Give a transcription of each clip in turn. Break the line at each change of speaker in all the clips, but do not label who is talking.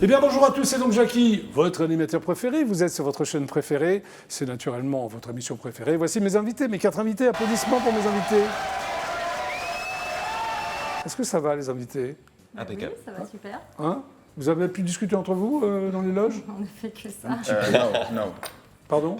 Eh bien, bonjour à tous, c'est donc Jackie, votre animateur préféré. Vous êtes sur votre chaîne préférée. C'est naturellement votre émission préférée. Voici mes invités, mes 4 invités. Applaudissements pour mes invités. Est-ce que ça va, les invités?
Impeccable.
Oui, ça va super.
Hein? Vous avez pu discuter entre vous dans les loges?
On ne fait que ça.
No.
Pardon?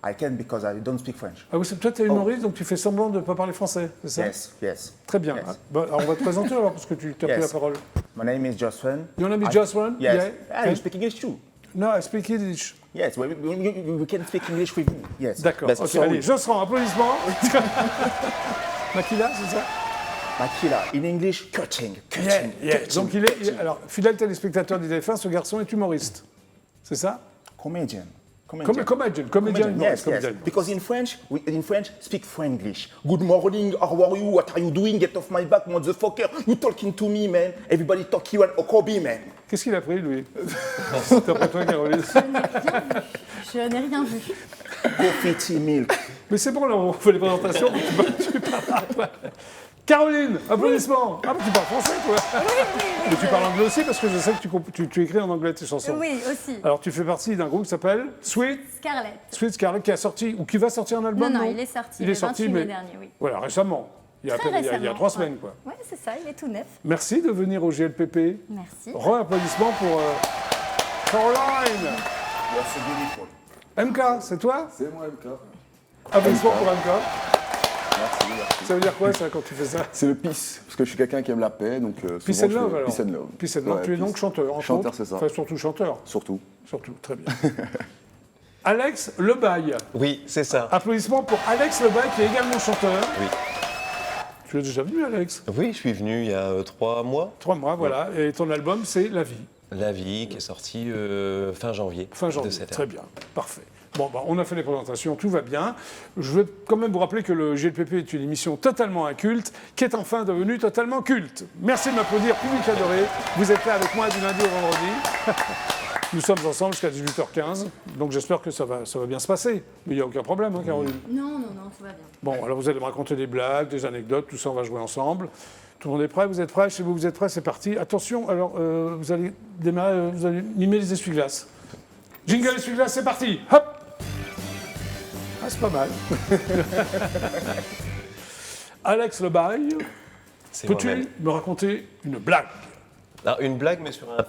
I can because I don't speak French.
Ah oui, toi, tu es humoriste, donc tu fais semblant de ne pas parler français, c'est ça?
Yes.
Très bien.
Yes.
Ah, bon, alors on va te présenter alors, parce que tu as pris la parole.
My name is Jocelyn.
Your name is Jocelyn?
Yes.
Yeah.
Ah, you speak English too?
No, I speak Yiddish.
Yes, we can speak English with you. Yes.
D'accord.
But
Ok,
sorry.
allez, Josserand, applaudissements. Makila, c'est ça?
Makila, in English, cutting.
Donc alors, fidèle téléspectateur du TF1, ce garçon est humoriste. C'est ça?
Comedian.
Comédien,
Yes.
comédien.
Because in French, speak Franglish. Good morning, how are you? What are you doing? Get off my back, motherfucker. You talking to me, man. Everybody talk you and Okobi, man.
Qu'est-ce qu'il a pris, lui? D'après toi, Caroline?
Je n'ai rien vu.
Coffee milk.
Mais c'est bon, là, on fait les présentations. Tu parles. Caroline, applaudissements. Ah, mais tu parles français, toi? Mais tu parles anglais aussi, parce que je sais que tu écris en anglais tes chansons.
Oui, aussi.
Alors, tu fais partie d'un groupe qui s'appelle Sweet
Scarlett.
qui a sorti, ou qui va sortir un album,
Non, il est sorti le 28 mai dernier, oui.
Voilà, récemment. Il y a,
Très récemment,
il y a 3 semaines, quoi.
Oui, c'est ça, il est tout neuf.
Merci de venir au GLPP.
Merci.
Applaudissements pour Caroline.
You're so beautiful.
MK, c'est toi?
C'est moi, MK.
Applaudissements pour MK.
Merci.
Ça veut dire quoi, ça, quand tu fais ça?
C'est le peace, parce que je suis quelqu'un qui aime la paix, donc
Peace
souvent,
and love, alors.
Peace and love.
Peace and love.
Ouais,
Tu es donc
peace.
chanteur, entre
Chanteur,
autres.
c'est ça.
Enfin, surtout chanteur.
Surtout.
Surtout, très bien. Alex Lebaille.
Oui, c'est ça.
Applaudissements pour Alex Lebaille, qui est également chanteur.
Oui.
Tu es déjà venu, Alex?
Oui, je suis venu il y a 3 mois.
3 mois, voilà. Et ton album, c'est La Vie.
La vie qui est sortie fin janvier.
Fin janvier,
de cette
très
année.
bien, parfait. Bon, on a fait les présentations, tout va bien. Je veux quand même vous rappeler que le GLPP est une émission totalement inculte, qui est enfin devenue totalement culte. Merci de m'applaudir, public adoré. Vous êtes là avec moi du lundi au vendredi. Nous sommes ensemble jusqu'à 18h15, donc j'espère que ça va bien se passer. Mais il n'y a aucun problème, hein, Caroline?
Non, tout va bien.
Bon, alors vous allez me raconter des blagues, des anecdotes, tout ça, on va jouer ensemble. Tout le monde est prêt? Vous êtes prêts? Chez vous êtes prêts? C'est parti. Attention, alors vous allez démarrer, vous allez mimer les essuie-glaces. Jingle essuie-glaces, c'est parti. Hop! Ah, c'est pas mal. Alex Lebaille,
C'est
peux-tu
moi-même.
me raconter une blague?
Alors, une blague, mais sur un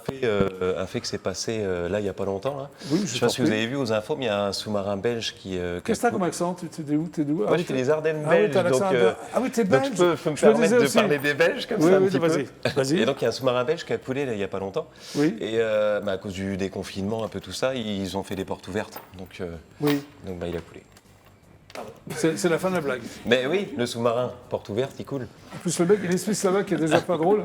fait qui s'est passé là il n'y a pas longtemps. Là.
Oui,
Je ne sais pas si vous avez vu aux infos, mais il y a un sous-marin belge qui.
Qu'est-ce que t'as comme accent? T'es d'où?
Moi, je fais les Ardennes
Ah oui,
belges,
t'as l'accent
donc,
ah oui, t'es
donc
belge.
je peux me
Je me
permettre
disais
de
aussi.
parler des Belges comme
Oui,
ça un
oui,
petit
vas-y.
peu.
Vas-y.
Et donc, il y a un sous-marin belge qui a coulé là, il n'y a pas longtemps.
Oui.
Et à cause du déconfinement, un peu tout ça, ils ont fait des portes ouvertes. Donc,
Oui,
il a coulé.
c'est la fin de la blague.
Mais oui, le sous-marin, porte ouverte, il coule.
En plus, le mec, il explique ça va qui est déjà pas drôle.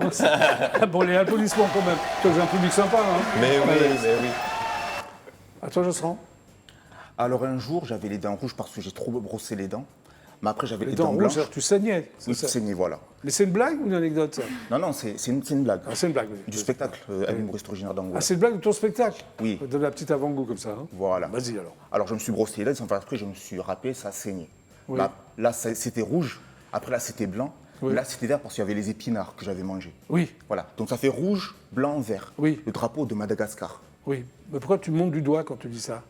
Bon, les applaudissements quand même. Toi, j'ai un public sympa, hein.
Mais oui,
Allez.
mais oui.
À toi, Josserand.
Alors un jour, j'avais les dents rouges parce que j'ai trop brossé les dents. Mais après, j'avais
Les
les
dents
dents
rouges,
blanches.
c'est-à-dire que tu saignais.
Oui,
C'est ça.
saigné, voilà.
Mais c'est une blague ou une anecdote, ça?
Non, c'est une blague.
Ah, c'est une blague, oui.
Du spectacle, un humoriste originaire d'Angola.
Ah, c'est une blague de ton spectacle?
Oui.
De la petite avant-goût comme ça. Hein.
Voilà.
Vas-y alors.
Alors je me suis brossé les dents, sans faire exprès, je me suis râpé, ça a saigné.
Oui.
Là, c'était rouge, après là c'était blanc,
Oui.
là c'était vert parce qu'il y avait les épinards que j'avais mangés.
Oui,
Voilà, donc ça fait rouge, blanc, vert.
Oui.
Le drapeau de Madagascar.
oui. Mais pourquoi tu montes du doigt quand tu dis ça?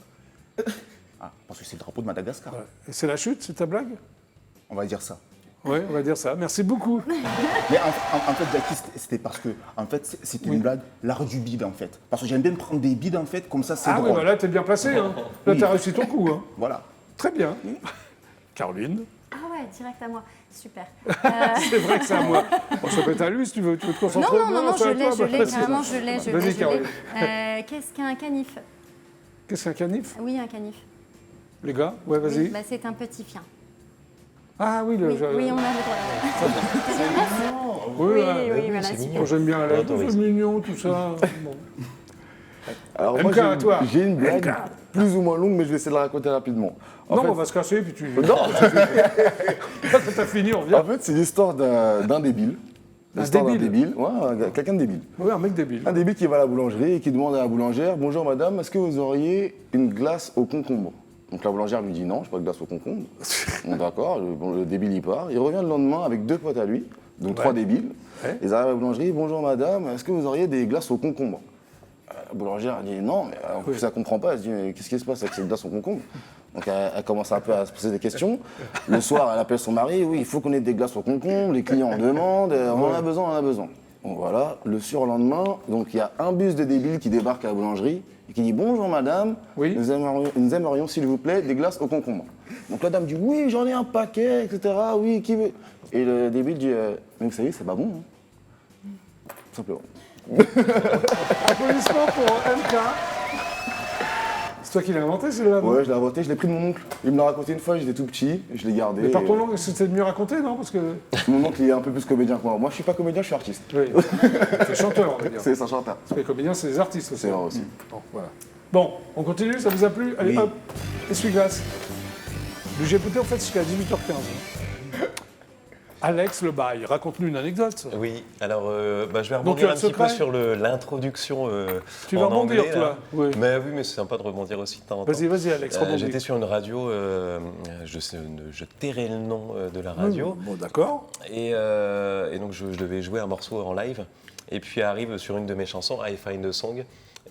Ah, parce que c'est le drapeau de Madagascar.
Voilà. Et c'est la chute, c'est ta blague?
On va dire ça.
Oui, on va dire ça. Merci beaucoup.
Mais en fait, Jackie, c'était parce que en fait, c'était une blague, l'art du bide en fait. Parce que j'aime bien prendre des bides en fait, comme ça c'est
Ah oui,
drôle.
bah là, t'es bien placé. Hein. Là,
Oui.
t'as réussi ton coup. Hein.
Voilà.
Très bien. Caroline.
Ah ouais, direct à moi. Super.
C'est vrai que c'est à moi. Bon, ça peut être à lui si tu veux te
Non,
concentrer.
non,
c'est à
je
toi,
l'ai,
bah,
carrément, je l'ai.
Vas-y, Caroline.
Qu'est-ce qu'un canif?
Qu'est-ce qu'un canif?
Oui, un canif.
Les gars, ouais,
Oui,
vas-y.
bah, c'est un petit chien.
Ah oui,
Oui, oui, on a le droit.
Oui,
Oui,
ouais.
oui, voilà,
c'est
super.
Bon, j'aime bien Alex,
Autorise.
c'est mignon, tout ça. Bon.
Alors
MK,
moi,
à toi.
j'ai une blague
MK.
plus ou moins longue, mais je vais essayer de la raconter rapidement. En
Non,
fait,
on va se casser, puis tu...
Non,
Quand t'as fini, on revient.
en fait, c'est l'histoire d'un débile.
Un
L'histoire d'un
débile.
débile, ouais, quelqu'un de débile.
Oui, un mec débile.
Un débile qui va à la boulangerie et qui demande à la boulangère: bonjour madame, est-ce que vous auriez une glace au concombre? Donc la boulangère lui dit non, je n'ai pas de glace au concombre. Bon, d'accord, le débile il part. Il revient le lendemain avec 2 potes à lui, donc 3 débiles.
Ouais.
Ils arrivent à la boulangerie: bonjour madame, est-ce que vous auriez des glaces au concombre? La boulangère elle dit non, mais en plus elle comprend pas, elle se dit mais qu'est-ce qui se passe avec cette glace au concombre? Donc elle commence un peu à se poser des questions. Le soir, elle appelle son mari, oui, il faut qu'on ait des glaces au concombre, les clients en demandent, on en a besoin, on en a besoin. Donc voilà, le surlendemain, donc il y a un bus de débiles qui débarque à la boulangerie et qui dit bonjour madame,
Oui.
nous aimerions s'il vous plaît des glaces au concombre. Donc la dame dit oui, j'en ai un paquet, etc. Oui, qui veut? Et le débile dit mais vous savez, c'est pas bon. Hein. Tout simplement.
Applaudissements pour MK. C'est toi qui l'as inventé, celui-là? non
Ouais, je l'ai inventé, je l'ai pris de mon oncle. Il me l'a raconté une fois, j'étais tout petit, je l'ai gardé.
Mais par ton oncle, c'était mieux raconté, non? Parce que
Mon oncle, il est un peu plus comédien que moi. Moi, je suis pas comédien, je suis artiste.
oui, t'es chanteur, on va dire.
C'est un chanteur.
Parce que les comédiens, c'est des artistes aussi.
C'est vrai aussi.
Bon, voilà. Bon, on continue, ça vous a plu? Allez,
Oui.
hop, essuie-glace. J'ai écouté en fait jusqu'à 18h15. Alex Le Bail, raconte-nous une anecdote.
Oui, alors je vais
Donc, tu
rebondir
as
un
le
petit peu
secret
sur l'introduction
Tu vas
en
rebondir,
anglais.
toi,
là.
oui.
Mais oui, mais c'est sympa de rebondir aussi de temps en temps.
Vas-y, Alex, rebondis.
J'étais sur une radio, je tairai le nom de la radio,
Bon, d'accord.
et donc je devais jouer un morceau en live, et puis arrive sur une de mes chansons, I Find a Song,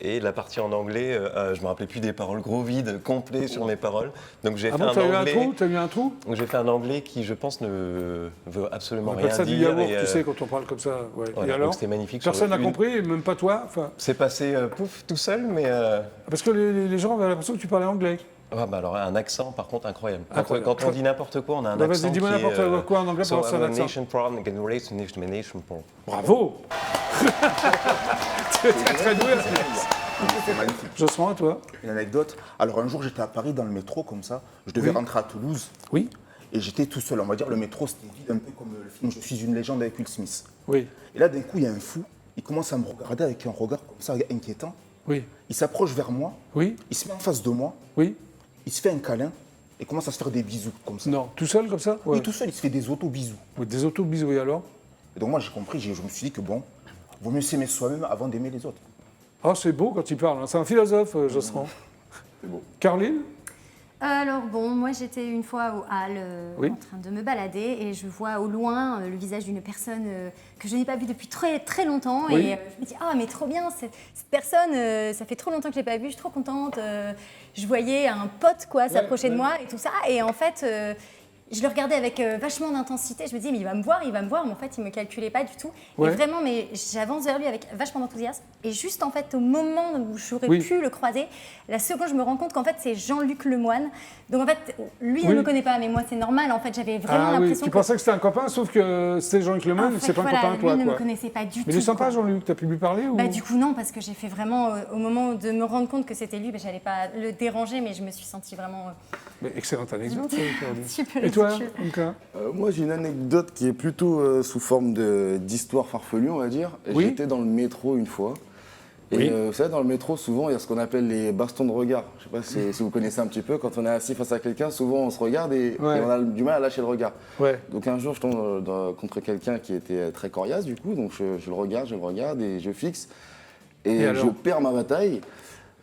et la partie en anglais, je me rappelais plus des paroles, gros vide, complet sur mes paroles. Donc j'ai
Ah
fait
bon,
un
t'as eu un
anglais.
trou? T'as eu un trou?
Donc j'ai fait un anglais qui, je pense, ne veut absolument
On
rien
appelle ça du
dire.
yaourt,
et,
tu sais, quand on parle comme ça. Ouais.
voilà,
Et alors
donc c'était magnifique. sur
Personne n'a
une-
compris, même pas toi. Enfin,
C'est passé pouf tout seul, mais
parce que les gens avaient l'impression que tu parlais anglais.
alors un accent par contre incroyable.
Incroyable.
Quand on dit n'importe quoi, on a un
Bah, vas-y,
accent.
dis-moi
qui est,
n'importe quoi en anglais pour avoir
so
un
I'm a
accent.
nation proud and can raise a nation proud.
Bravo. Tu es très très doué.
C'est magnifique.
Josserand, toi?
Une anecdote. Alors un jour, j'étais à Paris dans le métro comme ça. Je devais rentrer à Toulouse.
Oui.
Et j'étais tout seul. On va dire le métro, c'était vide, un peu comme le film Je suis une légende avec Will Smith.
Oui.
Et là, d'un coup, il y a un fou. Il commence à me regarder avec un regard comme ça, inquiétant.
Oui.
Il s'approche vers moi.
Oui.
Il se met en face de moi.
Oui.
Il se fait un câlin. Et commence à se faire des bisous comme ça.
Non, tout seul comme ça? Ouais.
Oui, tout seul, il se fait des auto-bisous.
Oui, des auto-bisous, et alors?
Et donc moi, j'ai compris. Je me suis dit que bon, vaut mieux s'aimer soi-même avant d'aimer les autres.
Ah, c'est beau quand il parle. Hein. C'est un philosophe, Josserand. C'est beau. Caroline?
Alors bon, moi j'étais une fois au hall
Oui.
en train de me balader et je vois au loin le visage d'une personne que je n'ai pas vue depuis très très longtemps
Oui.
et je me dis ah mais trop bien cette personne, ça fait trop longtemps que je l'ai pas vue, je suis trop contente. Je voyais un pote quoi s'approcher de moi et tout ça et en fait je le regardais avec vachement d'intensité. Je me disais mais il va me voir, mais en fait il me calculait pas du tout.
Ouais.
Et vraiment mais j'avance vers lui avec vachement d'enthousiasme et juste en fait au moment où j'aurais
Oui.
pu le croiser, la seconde je me rends compte qu'en fait c'est Jean-Luc Lemoyne. Donc en fait lui il
Oui.
ne me connaît pas mais moi c'est normal en fait j'avais vraiment
Ah oui,
l'impression
tu
que
pensais que c'était un copain, sauf que c'était Jean-Luc Lemoyne,
en
c'est
fait,
pas un
voilà,
copain à toi,
lui ne
quoi.
me connaissait pas du tout.
Mais il est sympa,
quoi.
Jean-Luc, t'as pu lui parler ou...
Bah du coup non parce que j'ai fait vraiment au moment de me rendre compte que c'était lui, bah, j'allais pas le déranger mais je me suis sentie vraiment
Mais excellente anecdote, Caroline.
super
Et toi,
ridicule.
Anka?
Moi, j'ai une anecdote qui est plutôt sous forme d'histoire farfelue, on va dire.
Oui.
J'étais dans le métro une fois. Et
Oui.
vous savez, dans le métro, souvent, il y a ce qu'on appelle les bastons de regard. Je ne sais pas si vous connaissez un petit peu. Quand on est assis face à quelqu'un, souvent, on se regarde et
Ouais.
on a du mal à lâcher le regard.
Ouais.
Donc un jour, je tombe contre quelqu'un qui était très coriace, du coup. Donc je le regarde et je fixe.
Et
Et
alors
je perds ma bataille.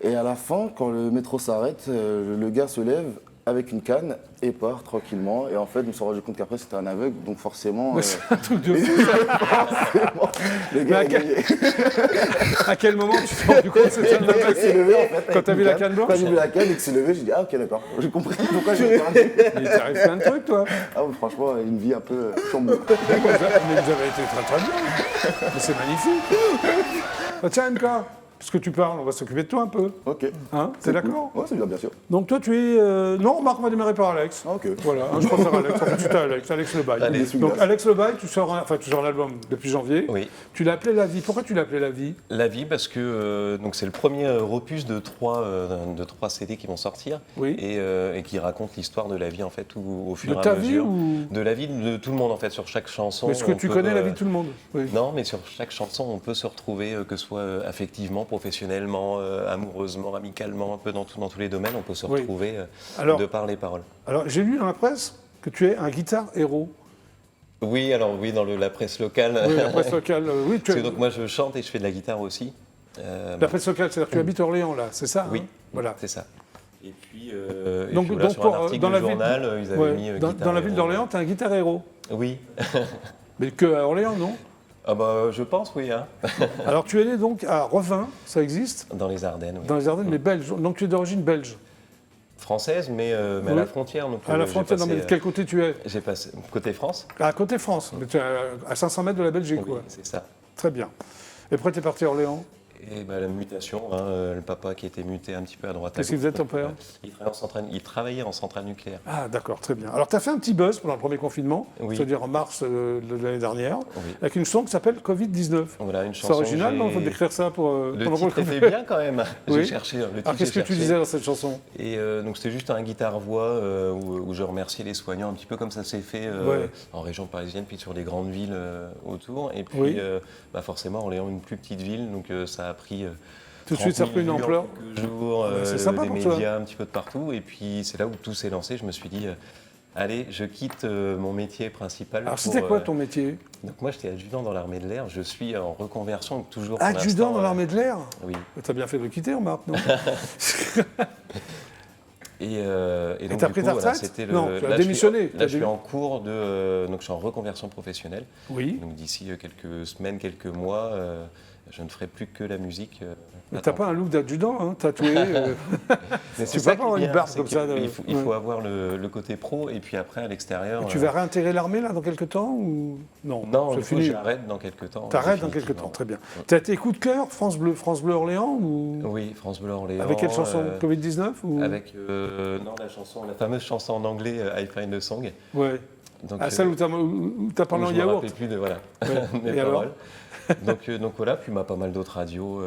Et à la fin, quand le métro s'arrête, le gars se lève avec une canne et part tranquillement. Et en fait, je me suis rendu compte qu'après, c'était un aveugle. Donc forcément,
Mais c'est un truc de fou,
forcément, le
Mais
gars
à
a gagné.
À quel moment tu t'es rendu compte que c'était un
Il s'est
aveugle
levé en fait.
Quand t'as vu la canne blanche
Quand j'ai vu la canne et qu'il s'est levé, j'ai dit ah ok d'accord. J'ai compris pourquoi j'ai perdu.
Il t'arrive plein de trucs, toi.
Ah ouais, franchement, une vie un peu chamboulée.
Mais vous avez été très très bien. Mais c'est magnifique. Bah, tiens, MK, puisque tu parles, on va s'occuper de toi un peu.
Ok.
Hein, t'es d'accord?
Ouais, c'est bien sûr.
Donc toi, tu es... Non, remarque, on va démarrer par Alex.
Ah, ok.
Voilà, hein, je préfère Alex. En fait, tu t'as Alex Le Bail.
Allez.
Donc Alex Le Bail, tu sors l'album depuis janvier.
Oui.
Tu l'as appelé La Vie. Pourquoi tu l'as appelé La Vie?
La vie, parce que donc c'est le premier opus de trois CD qui vont sortir
Oui.
et qui raconte l'histoire de la vie en fait au fur
De
et
ta
à
vie
mesure.
ou...
De la vie de tout le monde en fait sur chaque chanson.
Mais est-ce que
on
tu
peut,
connais la vie de tout le monde? Oui.
Non, mais sur chaque chanson, on peut se retrouver, que ce soit affectivement, professionnellement, amoureusement, amicalement, un peu dans tous les domaines, on peut se
Oui.
retrouver
Alors-
de par les paroles.
Alors, j'ai lu dans la presse que tu es un guitare héros.
Oui, alors oui, dans la presse locale.
Oui, la presse locale. Oui, tu
Parce
es...
que donc moi je chante et je fais de la guitare aussi.
La presse locale, c'est-à-dire que tu habites Orléans, là, c'est ça?
Oui,
hein Voilà.
c'est ça. Et puis,
Donc-
voilà,
donc
sur
pour,
un article
dans
du
la ville-
journal, ils avaient
Ouais.
mis
Dans
guitare
la ville
héros.
d'Orléans, tu es un guitare héros.
Oui.
Mais que à Orléans, non?
Ah bah, je pense, oui. Hein.
Alors, tu es né donc à Revin, ça existe,
Dans les Ardennes, oui.
dans les Ardennes, mais belge. Donc, tu es d'origine belge.
Française, mais à
Oui.
la frontière. Donc,
À la
j'ai
frontière, non, mais de
passé,
quel côté tu es?
j'ai passé côté France.
À côté France, mais tu es à 500 mètres de la Belgique,
Oui,
quoi.
c'est ça.
Très bien. Et après, tu es parti à Orléans.
Et bah, la mutation, le papa qui était muté un petit peu à droite à
Qu'est-ce qu'il
gauche.
faisait, ton père?
Il travaillait en centrale nucléaire.
Ah, d'accord, très bien. Alors, tu as fait un petit buzz pendant le premier confinement,
Oui.
c'est-à-dire en mars de l'année dernière,
Oui.
avec une chanson qui s'appelle Covid-19.
Voilà, une
C'est
chanson.
original, non? Il faut
j'ai-
décrire ça pour.
Le
pendant
titre
le
était
confinement.
bien quand même.
Oui.
J'ai cherché le titre.
Alors, qu'est-ce que
j'ai
tu
cherché.
disais dans cette chanson?
Et donc c'était juste un guitare-voix où je remerciais les soignants, un petit peu comme ça s'est fait
Ouais.
en région parisienne, puis sur les grandes villes autour. Et puis
Oui.
bah forcément, Orléans, une plus petite ville, donc ça a pris
Tout de suite, ça a pris une
30 000 vues
ampleur.
en quelques jours,
c'est sympa
des
pour toi.
médias un petit peu de partout. Et puis c'est là où tout s'est lancé. Je me suis dit, allez, je quitte mon métier principal.
Alors,
pour,
c'était quoi ton métier?
Donc moi, j'étais adjudant dans l'armée de l'air. Je suis en reconversion, donc toujours pour
Adjudant
l'instant,
dans l'armée de l'air?
Oui.
T'as bien fait de le quitter, remarque, non?
Et donc,
t'as
du
pris
coup,
ta
voilà,
retraite?
c'était
Non, tu as
là, je suis-
démissionné,
Là,
t'as
je suis
dé-
en cours de. Donc, je suis en reconversion professionnelle.
Oui.
Donc, d'ici quelques semaines, quelques mois, je ne ferai plus que la musique.
Mais
à
t'as
temps
pas un look d'adjudant, hein, tatoué.
Mais
tu
c'est
peux
ça
pas
qui
avoir
est
une
bien,
barbe
c'est
comme
que
ça, de-
Il faut
ouais.
avoir le côté pro, et puis après, à l'extérieur.
Tu vas réintégrer l'armée, là, dans quelques temps ou... Non,
Non,
c'est
du coup,
fini.
j'arrête dans quelques temps.
T'arrêtes dans quelques temps, très bien. T'as été coup de cœur, France Bleu Orléans ou...
Oui, France Bleu Orléans.
Avec quelle chanson? Covid-19 ou...
Avec non, la fameuse chanson en anglais, I Find a Song.
Ouais.
Donc,
Ah, celle où t'as parlé en
je me
yaourt.
rappelais plus de voilà,
Ouais.
mes
Et alors
paroles. donc voilà, puis pas mal d'autres radios,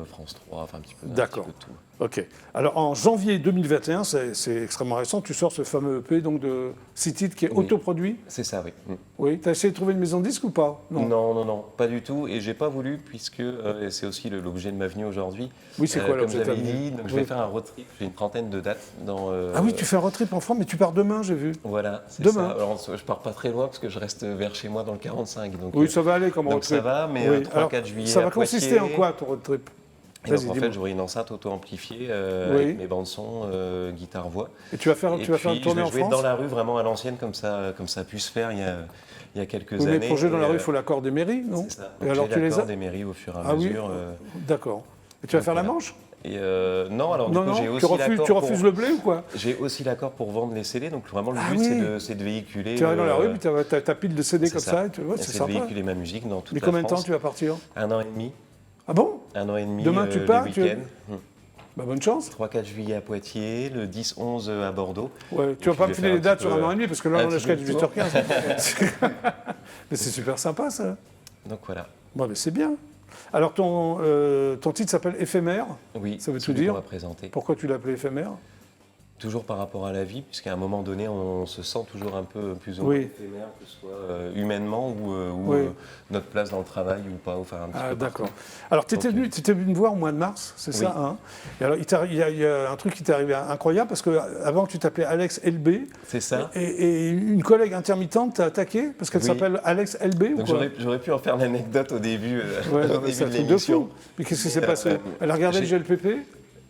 France 3, enfin un petit peu,
D'accord.
un petit peu de tout.
Ok. Alors en janvier 2021, c'est extrêmement récent, tu sors ce fameux EP donc, de 6 titres qui est
Oui.
autoproduit.
C'est ça, oui.
Oui. T'as essayé de trouver une maison de disque ou pas?
Non, pas du tout. Et j'ai pas voulu, puisque et c'est aussi l'objet de ma venue aujourd'hui.
Oui, c'est quoi
Comme
l'objet de ta
j'avais
venue?
dit, donc je
Oui.
vais faire un road trip. J'ai une trentaine de dates dans.
Ah oui, tu fais un road trip en France, mais tu pars demain, j'ai vu.
Voilà, c'est
Demain.
ça. Alors, je pars pas très loin parce que je reste vers chez moi dans le 45. Donc,
Oui, ça va aller comme road
donc
trip.
ça va, mais
Oui.
3-4
Alors,
juillet.
ça va
à Poitiers.
consister en quoi ton road trip?
Et donc,
Vas-y,
en
dis-moi.
fait, j'aurai une enceinte auto-amplifiée
Oui.
avec mes bandes-son, guitare-voix.
Et tu vas faire,
Et
tu vas faire
puis,
une tournée en
je vais jouer
France?
dans la rue vraiment à l'ancienne, comme ça a pu se faire il y a quelques
Oui,
années.
mais pour jouer dans la
Et,
rue, il faut l'accord des mairies, non?
C'est ça.
Et alors
J'ai
tu les
l'accord
as?
des mairies au fur et à
Ah oui,
mesure.
d'accord. Et tu vas
donc
faire la
voilà.
Manche?
Et non, alors
Non,
du coup,
non,
j'ai
tu
aussi
refuses,
l'accord
tu
pour-
refuses le blé ou quoi?
J'ai aussi l'accord pour vendre les CD, donc vraiment le
Ah
but
oui.
c'est de véhiculer.
Tu arrives dans la rue, puis tu as ta pile de CD
c'est
comme ça, et tu vois,
Et
c'est
c'est de
sympa.
véhiculer ma musique dans toute
Mais
la
combien de temps
France.
tu vas partir?
1 an et demi.
Ah bon?
1 an et demi.
Demain, tu
les
pars,
week-ends.
Bah, bonne chance.
3-4 juillet à Poitiers, le 10-11 à Bordeaux.
Ouais, tu
Et
vas pas
puis,
me
je vais
filer
faire
les
un
dates
petit
sur
peu,
un an et demi, parce que là,
un
on est
petit
jusqu'à
peu de tour.
18h15. Mais c'est super sympa, ça.
Donc voilà.
Bon, mais c'est bien. Alors, ton titre s'appelle Éphémère.
Oui,
Ça veut
c'est
tout
lui
dire.
qu'on va présenter.
Pourquoi tu l'appelais Éphémère?
Toujours par rapport à la vie, puisqu'à un moment donné, on se sent toujours un peu plus ou moins
Oui.
éphémère, que ce soit humainement ou
Oui.
notre place dans le travail ou pas, enfin un petit
Ah,
peu
d'accord.
partout.
Alors, tu étais
Ok.
venu me voir au mois de mars, c'est
Oui.
ça, hein? Et alors, il y a un truc qui t'est arrivé incroyable, parce qu'avant, tu t'appelais Alex LB,
C'est ça.
et une collègue intermittente t'a attaqué, parce qu'elle
Oui.
s'appelle Alex LB, ou
Donc
quoi?
j'aurais pu en faire l'anecdote au début,
Ouais,
au
non, mais
début
c'est un
de
truc de
l'émission.
fou. Mais qu'est-ce qui s'est
Mais,
passé? Elle a regardé le
j'ai-
GLPP?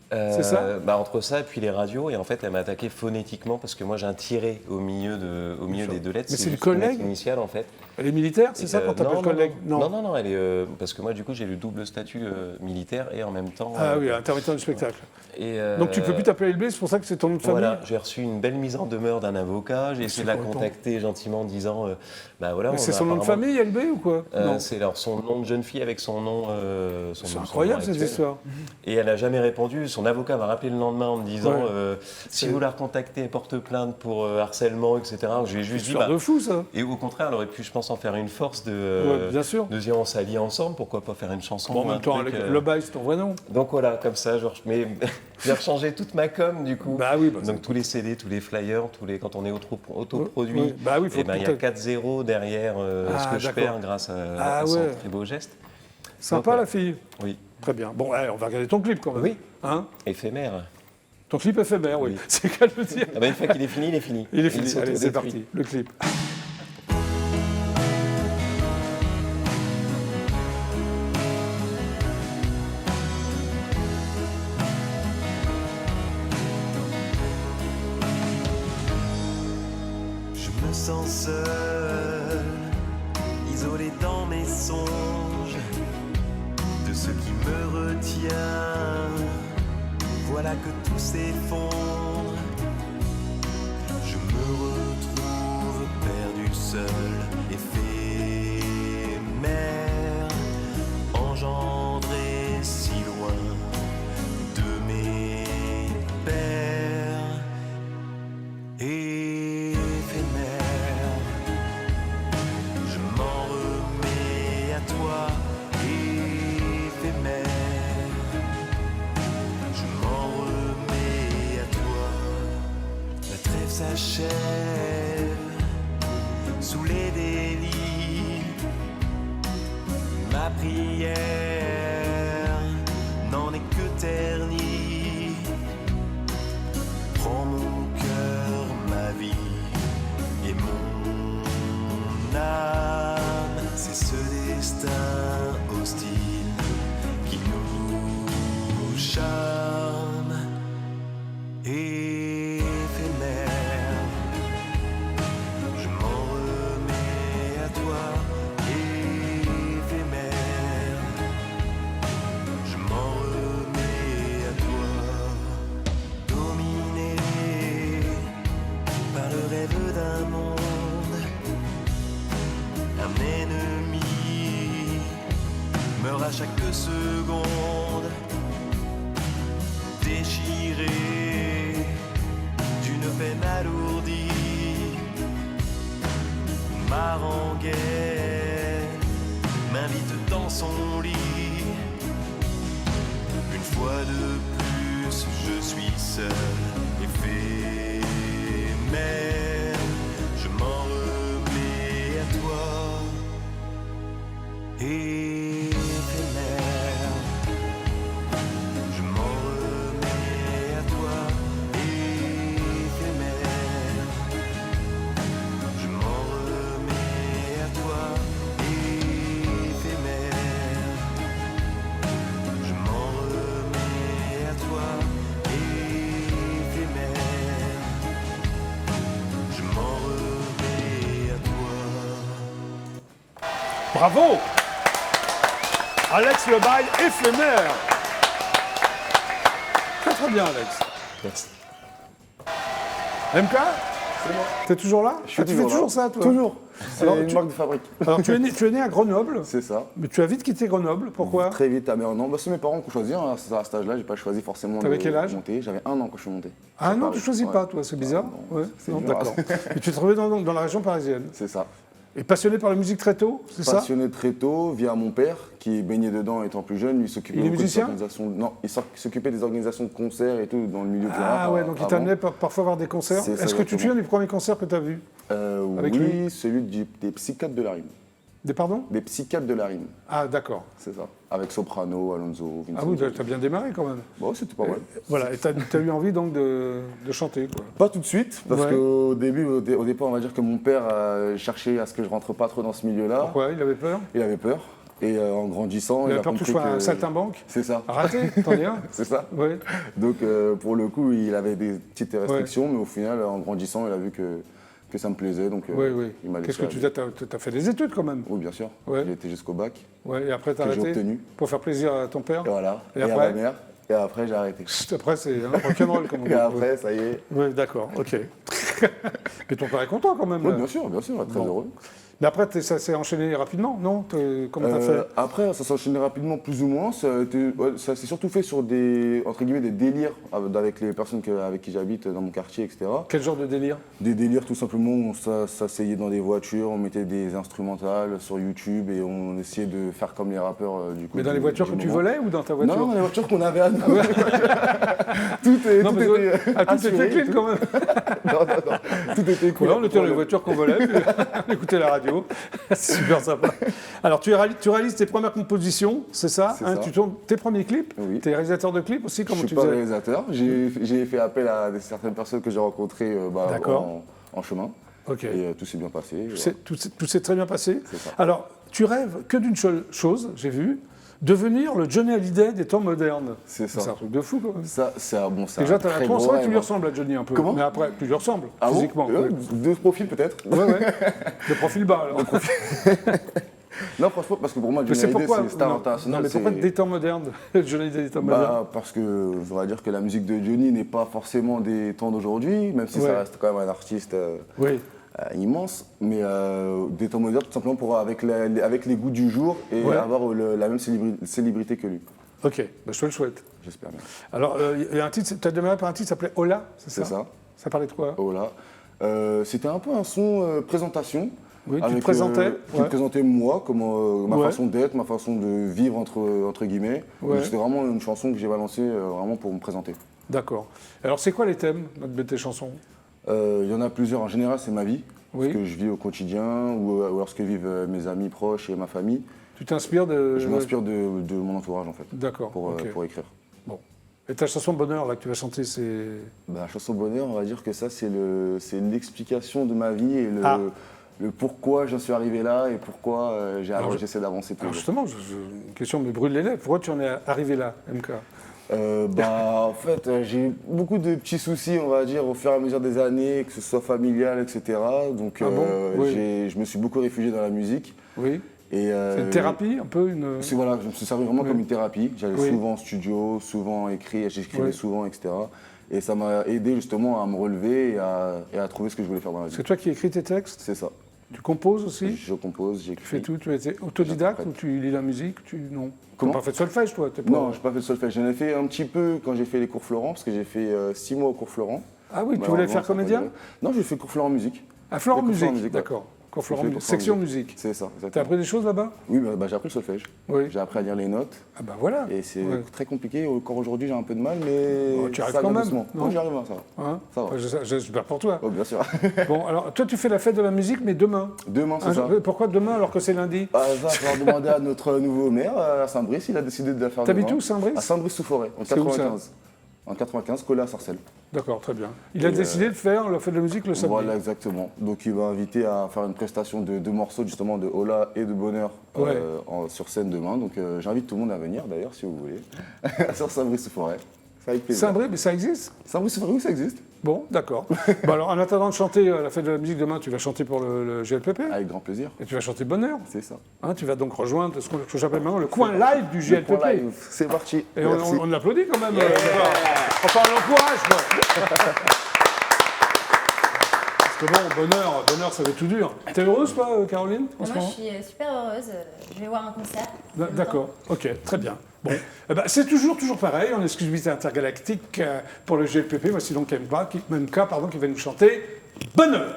C'est ça
bah, entre ça et puis les radios, et en fait elle m'a attaqué phonétiquement parce que moi j'ai un tiré au milieu des deux lettres.
Mais c'est une
juste
collègue
lettre initiale en fait.
Elle est militaire, c'est
Et,
ça, quand t'appelles
non,
collègue?
non, elle est parce que moi du coup j'ai le double statut militaire et en même temps.
Ah oui, intermittent du spectacle.
Et,
Donc tu peux plus t'appeler LB, c'est pour ça que c'est ton nom de famille?
Voilà, j'ai reçu une belle mise en demeure d'un avocat. J'ai essayé de la
complètement-
contacter gentiment en disant bah voilà.
Mais
on
c'est
a
son nom de
apparemment-
famille, LB, ou quoi? Non.
C'est alors son nom de jeune fille avec son nom.
C'est incroyable, cette histoire.
Et elle n'a jamais répondu. Son avocat m'a rappelé le lendemain en me disant
Ouais.
si vous la recontactez, porte plainte pour harcèlement, etc. J'ai juste dit.
Histoire de fou, ça.
Et au contraire, elle aurait pu, je pense, en faire une force
Ouais,
de
bien sûr.
de dire on s'allie ensemble. Pourquoi pas faire une chanson
Bon, en
un
même temps,
truc,
le bail, c'est ton vrai nom.
Donc voilà, comme ça, genre, mais j'ai rechangé toute ma com du coup.
Bah oui, bah,
Donc tous les CD, tous les flyers, quand on est autoproduit,
Oui, bah oui, faut
et ben, il y a
tout-
4-0 derrière
Ah,
ce que je
d'accord.
perds grâce
Ah,
à son
ouais.
très beau geste.
Sympa,
Donc,
la fille.
Oui,
Très bien. Bon, allez, on va regarder ton clip quand même.
Oui.
Hein?
éphémère.
Ton clip éphémère, oui.
Oui.
C'est qu'à le dire.
Ah ben, une fois qu'il est fini, il est fini.
Il est fini. Allez, c'est
s'autodétruit.
parti. Le clip.
Je me sens seul, isolé dans mes songes. s'effondre. Je me retrouve perdu seul, éphémère, engendré si loin de mes pères. Éphémère, je m'en remets à toi. Éphémère, je m'en remets à toi. La trêve s'achève sous les délits. Ma prière n'en est que ternie. Prends mon cœur, ma vie et mon âme. C'est ce destin hostile qui nous charme. Éphémère, je m'en remets à toi. Éphémère, je m'en remets à toi. Dominé par le rêve d'un monde, un ennemi meurt à chaque seconde. Déchiré d'une peine alourdie, ma rengaine m'invite dans son lit. Une fois de plus, je suis seul, éphémère. Je m'en remets à toi. Éphémère, je m'en remets à toi. Éphémère, je m'en remets à toi. Éphémère, je m'en remets à toi. Éphémère, je m'en remets à toi.
Bravo Alex Lebaille, éphémère. Très très bien, Alex.
Merci.
MK, t'es toujours là?
Je suis
Tu fais
là.
toujours ça, toi?
Toujours. C'est
Alors,
une marque de fabrique.
Alors, tu es né à Grenoble,
C'est ça.
mais tu as vite quitté Grenoble. Pourquoi?
Très vite, mais non, bah, c'est mes parents qui ont choisi. Hein, à cet âge-là, j'ai pas choisi forcément
T'avais
de
quel âge
monter. J'avais 1 an quand je suis monté.
Ah
Sur
non,
Paris.
tu choisis
Ouais.
pas, toi, c'est bizarre.
Ah, non,
Ouais,
c'est
non,
dur.
d'accord. Et tu te trouvais dans la région parisienne.
C'est ça.
Et passionné par la musique très tôt, c'est ça?
Passionné très tôt, via mon père, qui est baigné dedans étant plus jeune. Lui, il s'occupait
Il est
beaucoup
musicien
des organisations. Non, il s'occupait des organisations de concerts et tout dans le milieu du rap.
Ah ouais, donc il
avant.
t'amenait parfois voir des concerts.
C'est ça,
Est-ce que tu te souviens
exactement.
du premier concert que tu as vu? Avec
Oui,
lui
celui des psychiatres de la rime.
Des pardons?
Des psychiatres de la rime,
Ah d'accord.
c'est ça. Avec Soprano, Alonso, Vincent.
Ah oui, t'as bien démarré quand même.
Bon, c'était pas mal.
Voilà, et t'as eu envie donc de chanter, quoi.
Pas tout de suite, parce
Ouais.
qu'au début, au départ, on va dire que mon père cherchait à ce que je rentre pas trop dans ce milieu-là.
Pourquoi? Il avait peur?
Il avait peur. Et en grandissant,
Il
il
avait
a
peur que tu
compris
sois un
que...
saltimbanque?
C'est ça.
Raté, t'en es un?
C'est ça.
Ouais.
Donc pour le coup, il avait des petites restrictions, mais au final, en grandissant, il a vu que ça me plaisait, donc
Oui, oui.
il m'a
Qu'est-ce
laissé
que tu
aller.
as fait des études quand même?
Oui, bien sûr.
Ouais.
J'ai été jusqu'au bac.
Ouais, et après t'as
Que j'ai
arrêté?
obtenu.
Pour faire plaisir à ton père?
Et voilà.
Et
Et à
après
ma mère. Et après, j'ai arrêté.
Chut, après c'est un rock'n'roll comme on dit.
Et après, ça y est.
Oui, d'accord, ok. Mais ton père est content quand même.
Oui,
là.
bien sûr, très
Bon.
heureux.
Mais après, ça s'est enchaîné rapidement, non? Comment t'as fait?
Après, ça s'enchaînait rapidement, plus ou moins. Ça s'est surtout fait sur des, entre guillemets, des délires avec les personnes avec qui j'habite dans mon quartier, etc.
Quel genre de délire?
Des délires tout simplement où on s'asseyait dans des voitures, on mettait des instrumentales sur YouTube et on essayait de faire comme les rappeurs du coup.
Mais dans les voitures que tu volais ou dans ta voiture?
Non, dans les voitures qu'on avait à nous. tout était
tout était clean quand même.
non. Tout était cool.
Ouais, on était dans les voitures qu'on volait, puis on écoutait la radio. C'est super sympa. Alors, tu réalises tes premières compositions, c'est ça,
C'est
hein,
ça.
tu tournes tes premiers clips?
Oui.
Tu es réalisateur de clips aussi? Comment
Je
tu
suis pas
faisais?
réalisateur. J'ai fait appel à certaines personnes que j'ai rencontrées
D'accord.
en chemin.
Ok.
Et tout s'est bien passé.
Tout s'est très bien passé.
C'est ça.
Alors, tu rêves que d'une seule chose, j'ai vu, devenir le Johnny Hallyday des temps modernes.
C'est ça.
C'est un truc de fou, quand même.
Ça, c'est un bon ça.
Déjà,
très
toi,
gros
c'est vrai que tu
rêve,
lui
hein.
ressembles à Johnny un peu.
Comment?
Mais après, tu lui ressembles,
Ah bon
physiquement.
Ouais,
Ouais.
de profil peut-être.
Ouais. De profil bas, alors.
Non, franchement, parce que pour moi,
Mais
Johnny
c'est
Hallyday,
pourquoi
c'est star
non,
international.
non, mais pourquoi des temps modernes Johnny Hallyday des temps modernes.
Parce que je voudrais dire que la musique de Johnny n'est pas forcément des temps d'aujourd'hui, même si
Ouais.
ça reste quand même un artiste
Oui.
immense, mais des temps modernes tout simplement pour avec les goûts du jour et
Ouais.
avoir la même célébrité que lui.
Ok, bah, je te le souhaite.
J'espère bien.
Alors, il y a un titre, tu as démarré par un titre qui s'appelait Hola, c'est ça?
C'est ça.
Ça parlait de quoi?
Oh là. C'était un peu un son présentation.
Oui, tu te présentais,
Qui
ouais.
me présentait moi, comment ma
Ouais.
façon d'être, ma façon de vivre entre guillemets.
Ouais.
Donc, c'était vraiment une chanson que j'ai balancée vraiment pour me présenter.
D'accord. Alors, c'est quoi les thèmes de tes chansons?
Il y en a plusieurs. En général, c'est ma vie,
Oui.
ce que je vis au quotidien ou alors ce que vivent mes amis proches et ma famille.
Tu t'inspires de...
Je m'inspire de mon entourage en fait
D'accord, ok.
pour écrire.
Bon. Et ta chanson Bonheur, là, que tu vas chanter, c'est...
Bah, la chanson Bonheur, on va dire que ça, c'est l'explication de ma vie et
Ah.
le pourquoi j'en suis arrivé là et pourquoi
Alors,
j'essaie d'avancer
Alors
toujours.
justement, une question me brûle les lèvres. Pourquoi tu en es arrivé là, MK?
En fait, j'ai eu beaucoup de petits soucis, on va dire, au fur et à mesure des années, que ce soit familial, etc. Donc,
Ah bon Oui.
je me suis beaucoup réfugié dans la musique.
Oui.
Et,
C'est une thérapie, un peu une...
Voilà, je me suis servi vraiment
Oui.
comme une thérapie. J'allais
Oui.
souvent en studio, souvent écrit, j'écrivais
Oui.
souvent, etc. Et ça m'a aidé justement à me relever et à trouver ce que je voulais faire dans la vie.
C'est toi qui écris tes textes?
C'est ça.
Tu composes aussi?
Je compose,
Tu
j'écris.
fais tout? Tu es autodidacte ou
J'interprète.
tu lis la musique? Non.
Comment?
Tu n'as pas fait de solfège, toi? T'es pas...
Non, je n'ai pas fait de solfège. J'en ai fait un petit peu quand j'ai fait les cours Florent, parce que j'ai fait 6 mois au cours Florent.
Ah oui, tu
Bah,
voulais
avant,
faire
ça
comédien?
connaît. Non, j'ai fait cours Florent musique.
Ah, Florent
Les cours Florent
Musique,
musique, ouais.
d'accord. Cours
J'ai
Florent
fait
Musique.
cours Florent
Section
musique.
musique.
C'est ça,
T'as
exactement.
appris des choses là-bas?
Oui, j'ai appris le solfège.
Oui.
J'ai appris à lire les notes.
Ah bah voilà.
Et c'est
Ouais.
très compliqué. Encore aujourd'hui, j'ai un peu de mal, mais
Oh, tu arrives
ça
quand
vient
même,
doucement.
non
Oui, j'y arrive, ça va.
Hein
Ça va.
J'espère pour toi.
Oh, bien sûr.
Bon, alors toi, tu fais la fête de la musique, mais demain.
Demain, c'est
Un
ça.
jour- Pourquoi demain alors que c'est lundi?
Ça, il va falloir demander à notre nouveau maire, à Saint-Brice, il a décidé de la faire
T'habites
demain.
où, Saint-Brice?
À Saint-Brice-sous-Forêt, en
C'est où, ça
95. En 95, collé à Sarcelles.
D'accord, très bien. Il a décidé de faire la fête de la musique le samedi.
Voilà, exactement. Donc il m'a invité à faire une prestation de 2 morceaux justement de Hola et de Bonheur
Ouais.
sur scène demain. Donc j'invite tout le monde à venir d'ailleurs si vous voulez. Sur Saint-Brice-sous-Forêt. C'est avec plaisir.
Saint-Brice, mais ça existe?
Saint-Brice-sous-Forêt, oui, ça existe.
Bon, d'accord. Bon, alors, en attendant de chanter la fête de la musique demain, tu vas chanter pour le GLPP
Avec grand plaisir.
et tu vas chanter Bonheur.
C'est ça.
Hein, tu vas donc rejoindre ce que j'appelle maintenant le coin live du GLPP.
Pour live, c'est parti.
Et
Merci.
on l'applaudit quand même. Enfin, on l'encourage, quoi. Parce que bon, bonheur, ça va être tout dur. T'es heureuse, toi, Caroline, en ce
Moi, je
moment?
suis super heureuse. Je vais voir un concert.
D'accord, ok, très bien. Bon, eh ben, c'est toujours pareil, en exclusivité intergalactique pour le GLPP. Voici donc MK, qui va nous chanter Bonheur.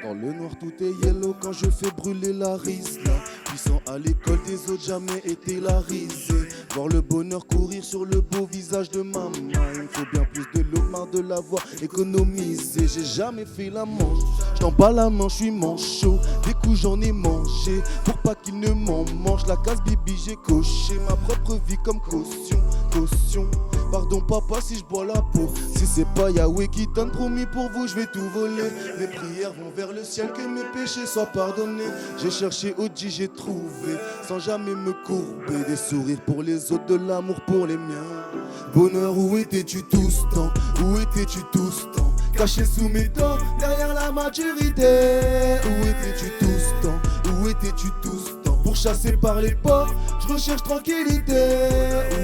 Dans le noir tout est yellow quand je fais brûler la Riesling. Puissant à l'école des autres, jamais été la risée. Voir le bonheur courir sur le beau visage de maman. Il me faut bien plus de l'eau, marre de l'avoir économisé. J'ai jamais fait la manche, je t'en bats la main, je suis manchot. Des coups j'en ai mangé, pour pas qu'il ne m'en mange. La case bibi j'ai coché, ma propre vie comme caution. Pardon papa si je bois la peau. Si c'est pas Yahweh qui donne, promis pour vous je vais tout voler. Mes prières vont vers le ciel, que mes péchés soient pardonnés. J'ai cherché Oji, j'ai trouvé, sans jamais me courber. Des sourires pour les autres, de l'amour pour les miens. Bonheur, où étais-tu tout ce temps? Où étais-tu tout ce temps? Caché sous mes dents, derrière la maturité. Où étais-tu tout ce temps? Où étais-tu tout ce temps? Pourchassé par les porcs, je recherche tranquillité.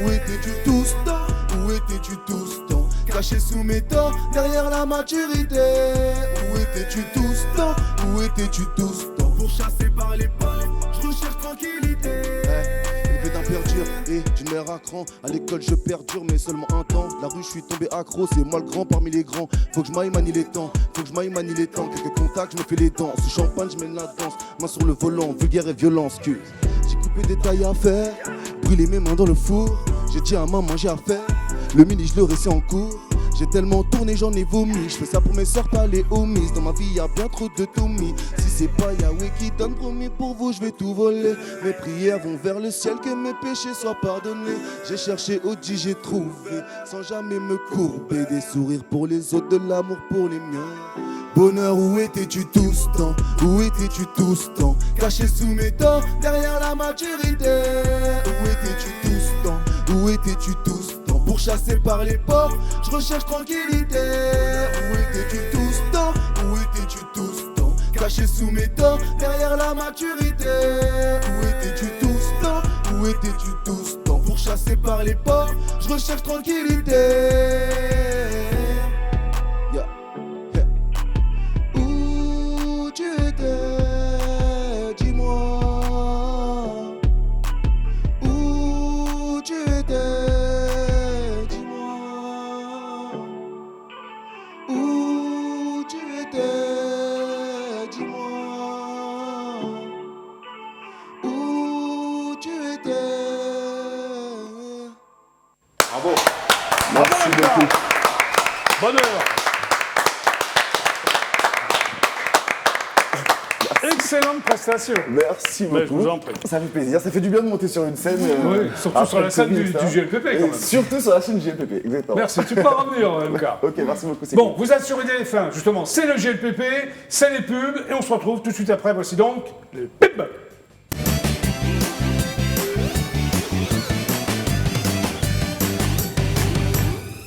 Où étais-tu tout ce temps? Où étais-tu tout ce temps? Caché sous mes dents, derrière la maturité. Où étais-tu tout ce temps? Où étais-tu tout ce temps? Pourchassé par les porcs, je recherche tranquillité. Élevé d'un perdure et d'une mère à cran. À l'école je perdure mais seulement un temps. La rue je suis tombé accro, c'est moi le grand parmi les grands. Faut que je m'aille manie les temps, Quelques contacts, je me fais les dents. Sous champagne je mène la danse, main sur le volant, vulgaire et violence. Que j'ai coupé des tailles à faire, brûlé mes mains dans le four. J'ai dit à maman j'ai à faire, le mini je le restais en cours. J'ai tellement tourné, j'en ai vomi. Je fais ça pour mes soeurs, pas les homies. Dans ma vie, y'a bien trop de Tommy. Si c'est pas Yahweh qui donne, promis pour vous, je vais tout voler. Mes prières vont vers le ciel, que mes péchés soient pardonnés. J'ai cherché Oji, j'ai trouvé, sans jamais me courber. Des sourires pour les autres, de l'amour pour les miens. Bonheur, où étais-tu tout ce temps? Où étais-tu tout ce temps? Caché sous mes dents, derrière la maturité. Où étais-tu tout ce temps? étais-tu tout ce temps? Pourchassé par les porcs, je recherche tranquillité. Où étais-tu tout ce temps? Où étais-tu tout ce temps? Caché sous mes torts, derrière la maturité. Où étais-tu tout ce temps? Où étais-tu tout ce temps? Pourchassé par les porcs, je recherche tranquillité. Yeah. Yeah. Où tu étais? Dis-moi. Où tu étais? Dis-moi. Où tu étais? Dis-moi. Où tu étais?
Bravo.
Merci beaucoup.
Bonheur. Excellente prestation.
Merci
Mais je
beaucoup.
vous en prie.
Ça fait plaisir, ça fait du bien de monter sur une scène.
Oui, surtout sur la scène du GLPP quand
Et
même.
surtout sur la scène du GLPP, exactement.
Merci, tu peux en revenir, MK.
Ok, merci beaucoup. c'est
Bon,
cool.
vous êtes sur IDF1, justement, c'est le GLPP, c'est les pubs, et on se retrouve tout de suite après. Voici donc les pubs.